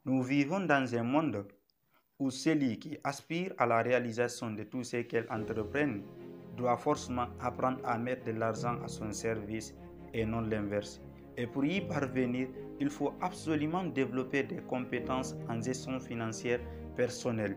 Nous vivons dans un monde où celui qui aspire à la réalisation de tout ce qu'elle entreprenne doit forcément apprendre à mettre de l'argent à son service et non l'inverse. Et pour y parvenir, il faut absolument développer des compétences en gestion financière personnelle.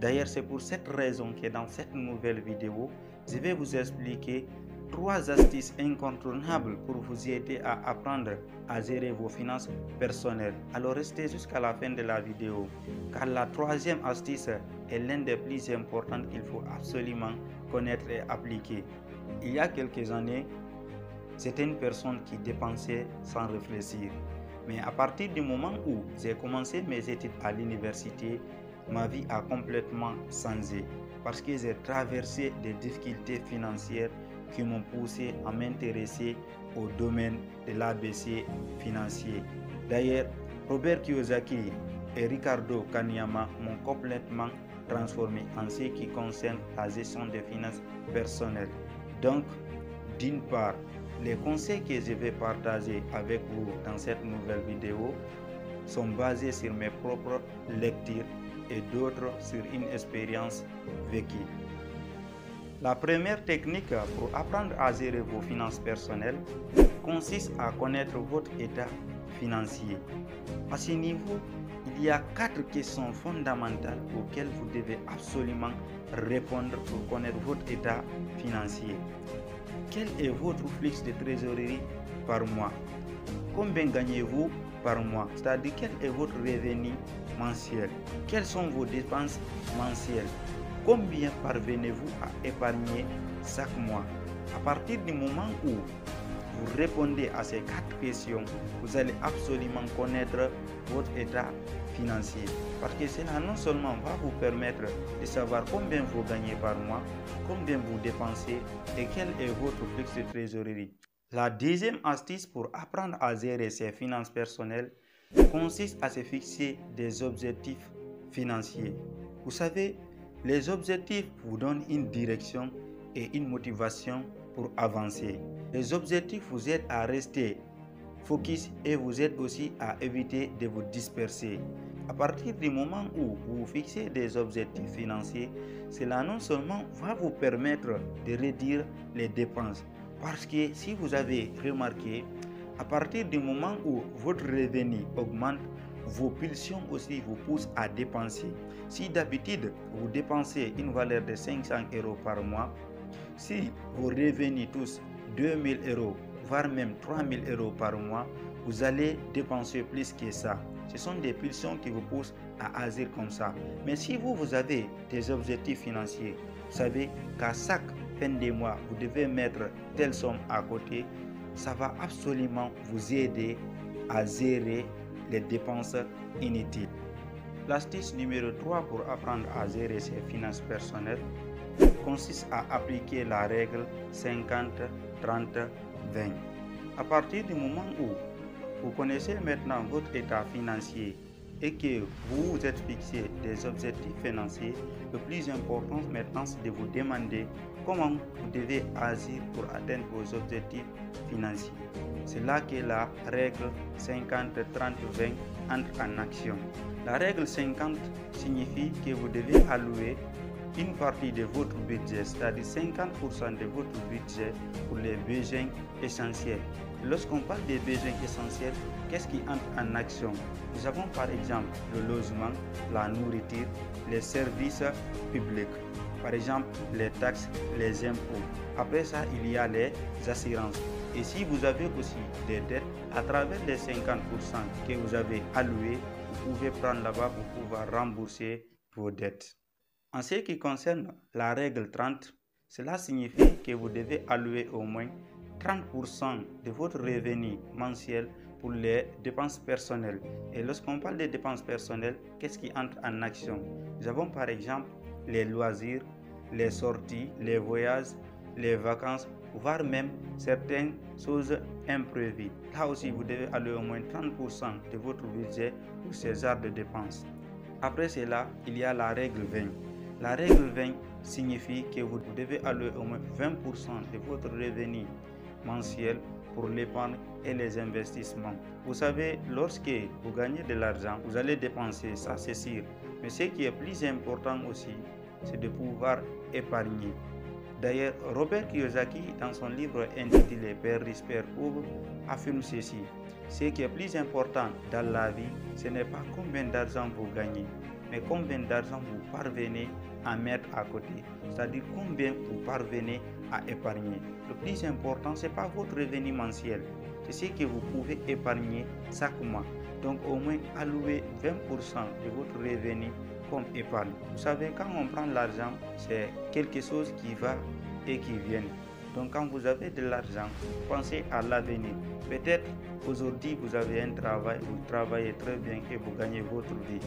D'ailleurs, c'est pour cette raison que dans cette nouvelle vidéo, je vais vous expliquer 3 astuces incontournables pour vous aider à apprendre à gérer vos finances personnelles. Alors restez jusqu'à la fin de la vidéo, car la troisième astuce est l'une des plus importantes qu'il faut absolument connaître et appliquer. Il y a quelques années, c'était une personne qui dépensait sans réfléchir. Mais à partir du moment où j'ai commencé mes études à l'université, ma vie a complètement changé parce que j'ai traversé des difficultés financières qui m'ont poussé à m'intéresser au domaine de l'ABC financier. D'ailleurs, Robert Kiyosaki et Ricardo Kaniyama m'ont complètement transformé en ce qui concerne la gestion des finances personnelles. Donc, d'une part, les conseils que je vais partager avec vous dans cette nouvelle vidéo sont basés sur mes propres lectures et d'autres sur une expérience vécue. La première technique pour apprendre à gérer vos finances personnelles consiste à connaître votre état financier. À ce niveau, il y a 4 questions fondamentales auxquelles vous devez absolument répondre pour connaître votre état financier. Quel est votre flux de trésorerie par mois? Combien gagnez-vous par mois? C'est-à-dire quel est votre revenu mensuel? Quelles sont vos dépenses mensuelles? Combien parvenez-vous à épargner chaque mois? À partir du moment où vous répondez à ces 4 questions, vous allez absolument connaître votre état financier. Parce que cela non seulement va vous permettre de savoir combien vous gagnez par mois, combien vous dépensez et quel est votre flux de trésorerie. La deuxième astuce pour apprendre à gérer ses finances personnelles consiste à se fixer des objectifs financiers. Vous savez, les objectifs vous donnent une direction et une motivation pour avancer. Les objectifs vous aident à rester focus et vous aident aussi à éviter de vous disperser. À partir du moment où vous fixez des objectifs financiers, cela non seulement va vous permettre de réduire les dépenses, parce que si vous avez remarqué, à partir du moment où votre revenu augmente, vos pulsions aussi vous poussent à dépenser. Si d'habitude vous dépensez une valeur de 500 € par mois, si vos revenus tous 2000 €, voire même 3000 € par mois, vous allez dépenser plus que ça. Ce sont des pulsions qui vous poussent à agir comme ça. Mais si vous avez des objectifs financiers, vous savez qu'à chaque fin de mois, vous devez mettre telle somme à côté, ça va absolument vous aider à gérer les dépenses inutiles. L'astuce numéro 3 pour apprendre à gérer ses finances personnelles consiste à appliquer la règle 50-30-20. À partir du moment où vous connaissez maintenant votre état financier et que vous vous êtes fixé des objectifs financiers, le plus important maintenant c'est de vous demander comment vous devez agir pour atteindre vos objectifs financiers. C'est là que la règle 50-30-20 entre en action. La règle 50 signifie que vous devez allouer une partie de votre budget, c'est-à-dire 50% de votre budget pour les besoins essentiels. Lorsqu'on parle des besoins essentiels, qu'est-ce qui entre en action? Nous avons par exemple le logement, la nourriture, les services publics, par exemple les taxes, les impôts. Après ça, il y a les assurances. Et si vous avez aussi des dettes, à travers les 50% que vous avez alloués, vous pouvez prendre là-bas pour pouvoir rembourser vos dettes. En ce qui concerne la règle 30, cela signifie que vous devez allouer au moins 30% de votre revenu mensuel pour les dépenses personnelles. Et lorsqu'on parle des dépenses personnelles, qu'est-ce qui entre en action? Nous avons par exemple les loisirs, les sorties, les voyages, les vacances, voire même certaines choses imprévues. Là aussi, vous devez allouer au moins 30% de votre budget pour ces genres de dépenses. Après cela, il y a la règle 20. La règle 20 signifie que vous devez allouer au moins 20% de votre revenu mensuel pour l'épargne et les investissements. Vous savez, lorsque vous gagnez de l'argent, vous allez dépenser, ça c'est sûr. Mais ce qui est plus important aussi, c'est de pouvoir épargner. D'ailleurs, Robert Kiyosaki, dans son livre intitulé Père riche, Père pauvre, affirme ceci. Ce qui est plus important dans la vie, ce n'est pas combien d'argent vous gagnez, mais combien d'argent vous parvenez à mettre à côté, c'est-à-dire combien vous parvenez à épargner. Le plus important, ce n'est pas votre revenu mensuel, c'est ce que vous pouvez épargner chaque mois. Donc au moins allouer 20% de votre revenu comme épargne. Vous savez, quand on prend l'argent, c'est quelque chose qui va et qui vient. Donc quand vous avez de l'argent, pensez à l'avenir. Peut-être aujourd'hui vous avez un travail, vous travaillez très bien et vous gagnez votre vie.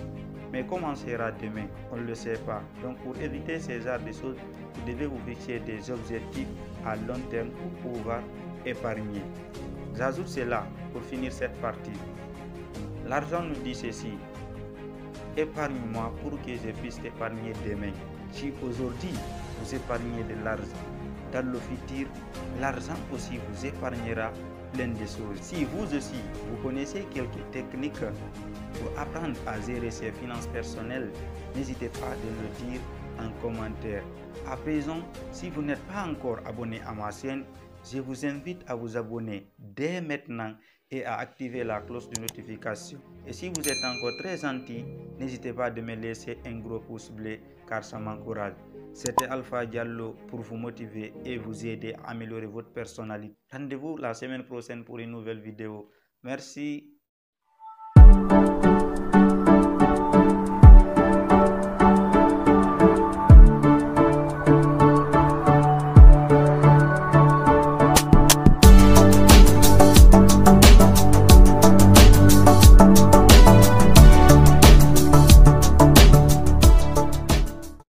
Mais comment sera demain? On ne le sait pas. Donc pour éviter ces genres de choses, vous devez vous fixer des objectifs à long terme pour pouvoir épargner. J'ajoute cela pour finir cette partie. L'argent nous dit ceci. Épargne-moi pour que je puisse épargner demain. Si aujourd'hui vous épargnez de l'argent, dans le futur, l'argent aussi vous épargnera plein de choses. Si vous aussi, vous connaissez quelques techniques pour apprendre à gérer ses finances personnelles, n'hésitez pas de le dire en commentaire. À présent, si vous n'êtes pas encore abonné à ma chaîne, je vous invite à vous abonner dès maintenant et à activer la cloche de notification. Et si vous êtes encore très gentil, n'hésitez pas de me laisser un gros pouce bleu car ça m'encourage. C'était Alpha Diallo pour vous motiver et vous aider à améliorer votre personnalité. Rendez-vous la semaine prochaine pour une nouvelle vidéo. Merci.